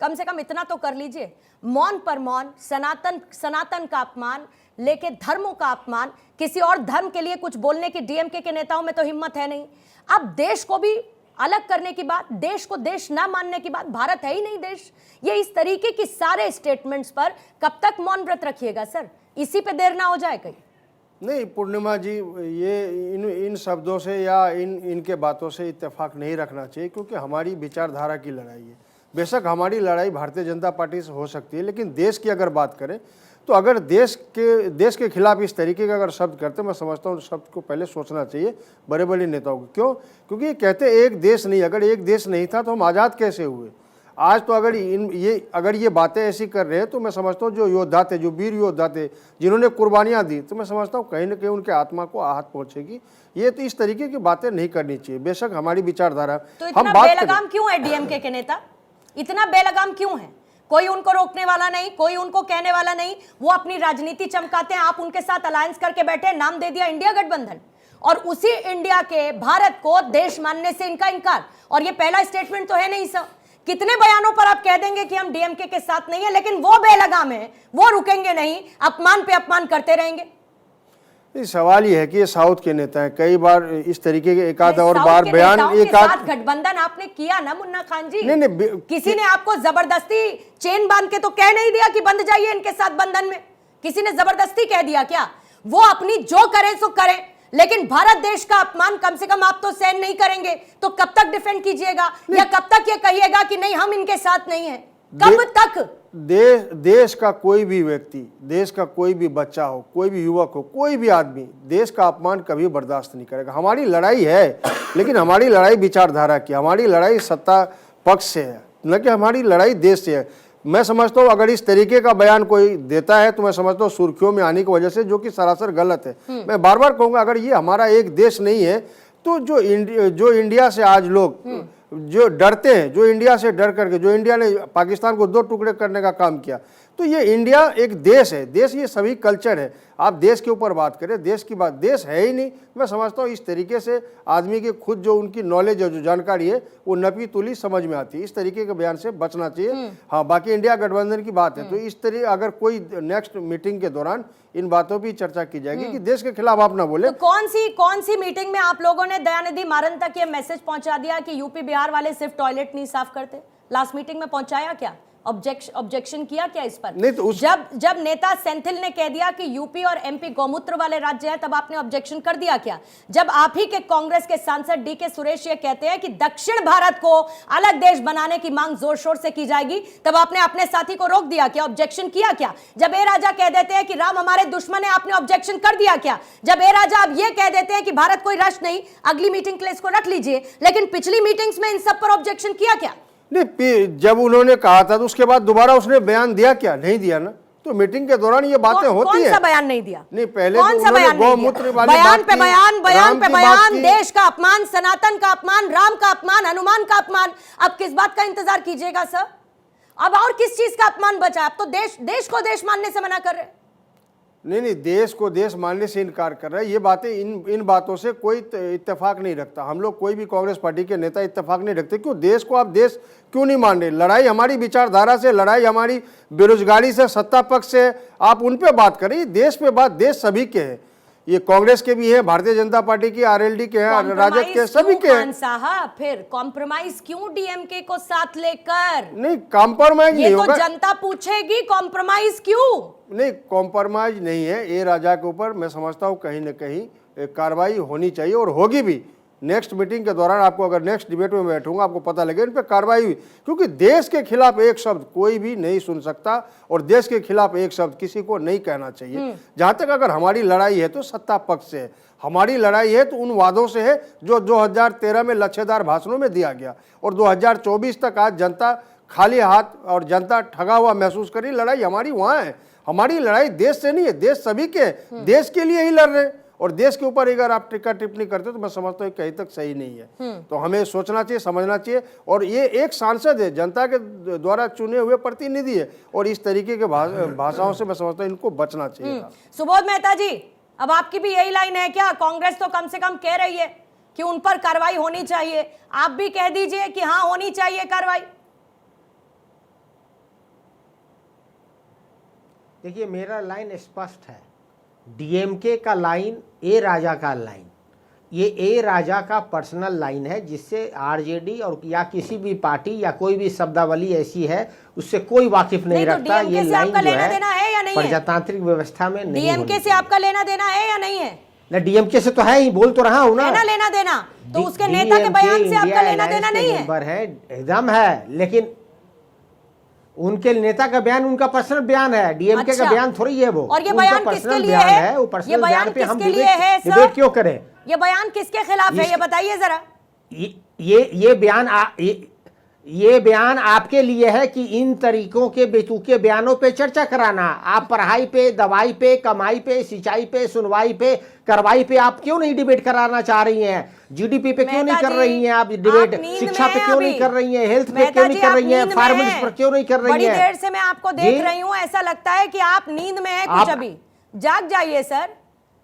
कम से कम इतना तो कर लीजिए। मौन पर मौन, सनातन का अपमान, लेके धर्मों का अपमान, किसी और धर्म के लिए कुछ बोलने की डीएमके के नेताओं में तो हिम्मत है नहीं। अब देश को भी अलग करने की बात, देश को देश ना मानने की बात, भारत है ही नहीं देश। ये इस तरीके की सारे स्टेटमेंट्स पर कब तक मौन व्रत रखिएगा सर? इसी पे देर ना हो जाए कहीं? नहीं पूर्णिमा जी, ये इन शब्दों से या इनके बातों से इत्तेफाक नहीं रखना चाहिए, क्योंकि हमारी विचारधारा की लड़ाई है। बेशक हमारी लड़ाई भारतीय जनता पार्टी से हो सकती है, लेकिन देश की अगर बात करें तो अगर देश के खिलाफ इस तरीके का अगर शब्द करते, मैं समझता हूँ शब्द को पहले सोचना चाहिए बड़े बड़े नेताओं को। क्यों? क्योंकि ये कहते एक देश नहीं, अगर एक देश नहीं था तो हम आज़ाद कैसे हुए? आज तो अगर ये बातें ऐसी कर रहे हैं तो मैं समझता हूँ जो योद्धा थे, जो वीर योद्धा थे, जिन्होंने कुर्बानियाँ दी, तो मैं समझता हूँ कहीं ना कहीं उनके आत्मा को आहत पहुँचेगी। ये तो इस तरीके की बातें नहीं करनी चाहिए। बेशक हमारी विचारधारा, तो इतना बेलगाम क्यों है डीएमके के नेता? इतना बेलगाम क्यों है? कोई उनको रोकने वाला नहीं, कोई उनको कहने वाला नहीं, वो अपनी राजनीति चमकाते हैं। आप उनके साथ अलायंस करके बैठे, नाम दे दिया इंडिया गठबंधन, और उसी इंडिया के भारत को देश मानने से इनका इनकार। और ये पहला स्टेटमेंट तो है नहीं सर। कितने बयानों पर आप कह देंगे कि हम डीएमके के साथ नहीं है, लेकिन वो बेलगाम है, वो रुकेंगे नहीं, अपमान पे अपमान करते रहेंगे। सवाल ये है कि ये साउथ के नेता हैं, कई बार इस तरीके के एकाध और बार बयान गठबंधन आपने किया ना मुन्ना खान जी? नहीं, किसी ने आपको जबरदस्ती चेन बांध के तो कह नहीं दिया कि बंध जाइए इनके साथ बंधन में। किसी ने जबरदस्ती कह दिया क्या? वो अपनी जो करें सो करें, लेकिन भारत देश का अपमान कम से कम आप तो सहन नहीं करेंगे। तो कब तक डिफेंड कीजिएगा, या कब तक ये कहिएगा कि नहीं हम इनके साथ नहीं है? कब तक? देश का कोई भी व्यक्ति, देश का कोई भी बच्चा हो, कोई भी युवक हो, कोई भी आदमी देश का अपमान कभी बर्दाश्त नहीं करेगा। हमारी लड़ाई है, लेकिन हमारी लड़ाई विचारधारा की, हमारी लड़ाई सत्ता पक्ष से है, न कि हमारी लड़ाई देश से है। मैं समझता हूँ अगर इस तरीके का बयान कोई देता है तो मैं समझता हूँ सुर्खियों में आने की वजह से, जो कि सरासर गलत है। मैं बार बार कहूँगा, अगर ये हमारा एक देश नहीं है तो जो इंडिया से आज लोग जो डरते हैं, जो इंडिया से डर करके, जो इंडिया ने पाकिस्तान को 2 टुकड़े करने का काम किया, तो ये इंडिया एक देश है। देश ये सभी कल्चर है। आप देश के ऊपर बात करें, देश की बात, देश है ही नहीं। मैं समझता हूँ इस तरीके से आदमी की खुद जो उनकी नॉलेज है, जो जानकारी है, वो नपी तुली समझ में आती है। इस तरीके के बयान से बचना चाहिए। हाँ, बाकी इंडिया गठबंधन की बात है तो इस तरह अगर कोई नेक्स्ट मीटिंग के दौरान इन बातों पर चर्चा की जाएगी कि देश के खिलाफ आप ना बोले। तो कौन सी मीटिंग में आप लोगों ने दयानिधि मारन तक ये मैसेज पहुंचा दिया कि यूपी बिहार वाले सिर्फ टॉयलेट नहीं साफ करते? लास्ट मीटिंग में पहुंचाया क्या? ऑब्जेक्शन किया क्या इस पर? नहीं तो जब नेता सेंथिल ने कह दिया कि यूपी और एमपी गौमूत्र वाले राज्य है, तब आपने ऑब्जेक्शन कर दिया क्या? जब आप ही के कांग्रेस के सांसद डीके सुरेश ये कहते हैं कि दक्षिण भारत को अलग देश बनाने की मांग जोर शोर से की जाएगी, तब आपने अपने साथी को रोक दिया क्या? ऑब्जेक्शन किया क्या? जब ए राजा कह देते हैं कि राम हमारे दुश्मन है, आपने ऑब्जेक्शन कर दिया क्या? जब ए राजा अब ये कह देते हैं कि भारत कोई राष्ट्र नहीं, अगली मीटिंग के लिए इसको रख लीजिए, लेकिन पिछली मीटिंग्स में इन सब पर ऑब्जेक्शन किया क्या? नहीं, जब उन्होंने कहा था तो उसके बाद दोबारा उसने बयान दिया क्या? नहीं दिया ना। तो मीटिंग के दौरान ये बातें होती है। कौन सा बयान नहीं दिया? नहीं, पहले कौन सा बयान गौमूत्र वाली बयान पे बयान, देश देश का अपमान, सनातन का अपमान, राम का अपमान, हनुमान का अपमान। अब किस बात का इंतजार कीजिएगा सर? अब और किस चीज का अपमान बचा? अब तो देश को देश मानने से मना कर रहे। नहीं, देश को देश मानने से इनकार कर रहा है। ये बातें इन बातों से कोई इत्तेफाक नहीं रखता। हम लोग कोई भी कांग्रेस पार्टी के नेता इत्तेफाक नहीं रखते। क्यों? देश को आप देश क्यों नहीं मान रहे? लड़ाई हमारी विचारधारा से, लड़ाई हमारी बेरोजगारी से, सत्ता पक्ष से, आप उन पे बात करें। देश पे बात, देश सभी के है। ये कांग्रेस के भी हैं, भारतीय जनता पार्टी की, आरएलडी के हैं, राजद के, सभी के हैं। साहब फिर कॉम्प्रोमाइज क्यों डीएमके को साथ लेकर? नहीं, कॉम्प्रोमाइज नहीं होगा। जनता पूछेगी कॉम्प्रोमाइज क्यों? नहीं, कॉम्प्रोमाइज नहीं है। ए राजा के ऊपर मैं समझता हूँ कहीं न कहीं कार्रवाई होनी चाहिए और होगी भी। नेक्स्ट मीटिंग के दौरान आपको, अगर नेक्स्ट डिबेट में बैठूंगा, आपको पता लगेगा इन पे कार्रवाई हुई, क्योंकि देश के खिलाफ एक शब्द कोई भी नहीं सुन सकता और देश के खिलाफ एक शब्द किसी को नहीं कहना चाहिए। जहां तक अगर हमारी लड़ाई है तो सत्ता पक्ष से है, हमारी लड़ाई है तो उन वादों से है जो 2013 में लच्छेदार भाषणों में दिया गया और 2024 तक आज जनता खाली हाथ और जनता ठगा हुआ महसूस करी। लड़ाई हमारी वहां है, हमारी लड़ाई देश से नहीं है, देश सभी के, देश के लिए ही लड़ रहे हैं। और देश के ऊपर अगर आप टिक्का टिप्पणी करते तो मैं समझता हूँ कहीं तक सही नहीं है। तो हमें सोचना चाहिए, समझना चाहिए। और ये एक सांसद है, जनता के द्वारा चुने हुए प्रतिनिधि है और इस तरीके के भाषाओं से मैं समझता हूँ इनको बचना चाहिए। सुबोध मेहता जी, अब आपकी भी यही लाइन है क्या? कांग्रेस तो कम से कम कह रही है कि उन पर कार्रवाई होनी चाहिए, आप भी कह दीजिए कि हाँ होनी चाहिए कार्रवाई। देखिए, मेरा लाइन स्पष्ट है। डीएमके का लाइन, ए राजा का लाइन, ये ए राजा का पर्सनल लाइन है, जिससे आरजेडी और या किसी भी पार्टी या कोई भी शब्दावली ऐसी है उससे कोई वाकिफ नहीं रखता। ये लाइन जो है प्रजातांत्रिक व्यवस्था में नहीं। डीएमके से आपका लेना देना है या नहीं है? ना, डीएमके से तो है ही, बोल तो रहा हूं ना, लेना देना तो उसके नेता के बयान से आपका लेना देना नहीं है? एकदम है, लेकिन उनके नेता का बयान उनका पर्सनल बयान है, डीएमके का बयान थोड़ी है वो। और ये बयान किसके लिए है? वो पर्सनल बयान पे हम डिबेट क्यों करें? ये बयान किसके खिलाफ है, ये बताइए जरा। ये बयान आपके लिए है कि इन तरीकों के बेतुके बयानों पे चर्चा कराना। आप पढ़ाई पे, दवाई पे, कमाई पे, सिंचाई पे, सुनवाई पे, कार्रवाई पे आप क्यों नहीं डिबेट कराना चाह रही हैं? जीडीपी पे क्यों नहीं कर रही हैं आप डिबेट? शिक्षा पे क्यों नहीं कर रही हैं? हेल्थ पे क्यों नहीं कर रही हैं? फार्मर्स पर क्यों नहीं कर रही हैं? बड़ी देर से मैं आपको देख रही हूँ, ऐसा लगता है कि आप नींद में हैं कुछ। अभी जाग जाइए सर,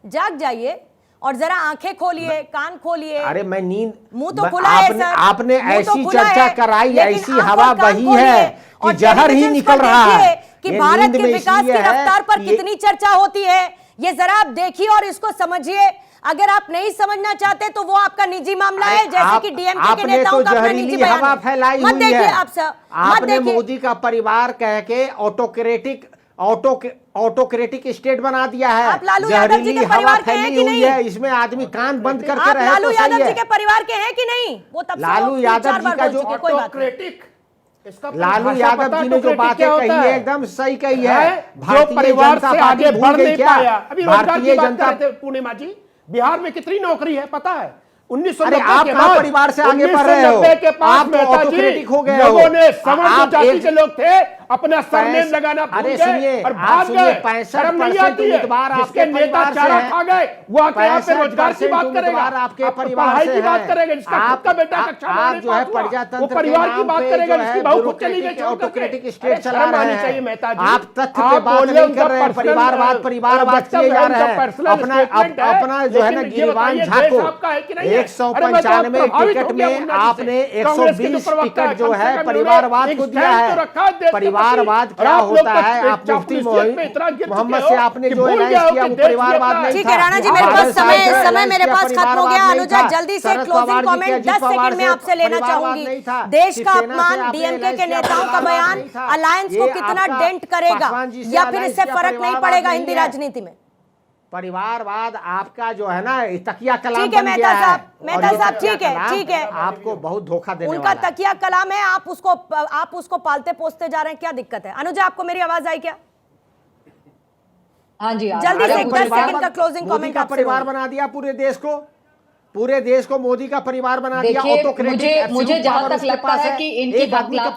जाग जाइए और जरा आंखें खोलिए, कान खोलिए। अरे मैं नींद, मुंह तो खुला है सर, आपने ऐसी चर्चा कराई, ऐसी हवा बही है कि जहर ही निकल रहा है कि भारत के विकास की रफ्तार पर कितनी चर्चा होती है। ये जरा आप देखिए और इसको समझिए। अगर आप नहीं समझना चाहते तो वो आपका निजी मामला है, जैसे कि डीएमके के नेताओं का अपना निजी बयान हवा फैलाई मत हुई देखिए है। आप सर, आपने मोदी का परिवार कह के ऑटोक्रेटिक स्टेट बना दिया है। आप लालू यादव जी के परिवार के हैं कि नहीं? इसमें आदमी कान बंद करके रहे लालू तो यादव सही जी है। के परिवार के हैं कि नहीं? वो तब लालू यादव जी का जो लालू यादव जी ने जो बातें कही है एकदम सही कही है। जो परिवार से आगे बढ़ नहीं पाया। अभी रोजगार की बात कर रहे थे पूर्णिमा जी, बिहार में कितनी नौकरी है पता है? 1990 के बाद परिवार से आगे बढ़ रहे हो, आप ऑटोक्रेटिक हो गए हो। लोगों ने सवर्ण जाति के लोग थे, अपना सरनेम लगाना भूल गए और भाग गए। 65% उम्मीदवार आपके नेता चारा खा गए। वो आके यहाँ पे रोजगार की बात करेगा, आपके पढ़ाई की बात करेगा, जिसका खुद का बेटा कक्षा में जो है प्रजातंत्र वो परिवार की बात करेगा, जिसकी बहू खुद चली गई। ऑटोक्रेटिक स्टेट चला रहे हैं। आप तथ्य पे आप बात नहीं कर रहे हैं, परिवारवाद किए जा रहे हैं। अपना जो है ना गिरिवान झा को 195 टिकट में आपने 120 टिकट जो है परिवारवाद को दिया है। परिवारवाद क्या होता है? आप मुफ्ती मोहम्मद से आपने जो एलायंस किया वो परिवारवाद नहीं था। ठीक है राणा जी, मेरे पास समय मेरे पास खत्म हो गया। अनुजा जल्दी से क्लोजिंग कमेंट 10 सेकंड में आपसे लेना चाहूंगी। देश का अपमान, डीएमके के नेताओं का बयान अलायंस को कितना डेंट करेगा या फिर इससे फर्क नहीं पड़ेगा हिंदी राजनीति में? परिवारवाद आपका जो है ना तकिया कलाम ठीक है मेहता साहब, ठीक है आपको बहुत धोखा देने उनका वाला है। तकिया कलाम है, आप उसको पालते पोसते जा रहे हैं, क्या दिक्कत है? अनुजा, आपको मेरी आवाज आई क्या? हाँ जी, जल्दी से 10 सेकंड का क्लोजिंग मोदी का परिवार बना दिया पूरे देश को मोदी का परिवार बना दिया। मुझे जहां तक लगता है कि इनकी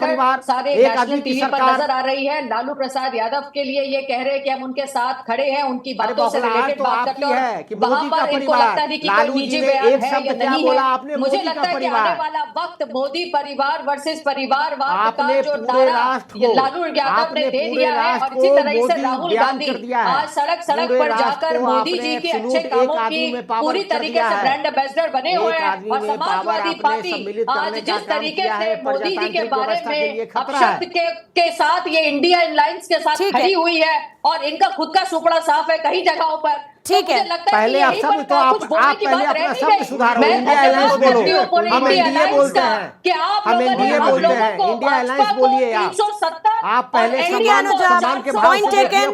परिवार सारे नेशनल टीवी पर नजर आ रही है। लालू प्रसाद यादव के लिए ये कह रहे हैं कि हम उनके साथ खड़े हैं, उनकी बातों से रिलेटेड बात करते हैं कि वहां पर इनको लगता है कि कोई निजी बयान है या नहीं है। मुझे लगता है कि आने वाला वक्त मोदी परिवार वर्सेस परिवारवाद का जो नारा लालू यादव ने दे दिया है, और इसी तरह से राहुल गांधी आज सड़क पर जाकर मोदी जी के अच्छे कामों की पूरी तरीके से ब्रांड एम्बेसडर बने एक हुए हैं आदमी और ने समाजवादी पावर पार्टी अपने सम्मिलित आज करने का जिस काम तरीके किया से है, मोदी जी के प्रजातांत्रिक बारे व्यवस्था के लिए में खतरा है। अपशब्द के साथ ये इंडिया अलायंस के साथ ठीक है। खड़ी हुई है और इनका खुद का सुपड़ा साफ है कई जगहों पर। ठीक है। मुझे लगता है पहले कि आप यहीं शब्द पर तो आप कुछ बोलने की पहले बात अपना रह नहीं शब्द गई। सुधारो। मैं इंडिया धन्यवाद अलायंस करती बोलो, हूँ पूरे हम इंडिया एनडीए अलायंस बोलते का हैं, कि आप हम लोगों ने एनडीए हम बोलते लोगों हैं, को इंडिया अलायंस भाजपा को बोलिए आप। 370 आप पहले और सम्मान एनडीए को के भाव से point taken। देखिए,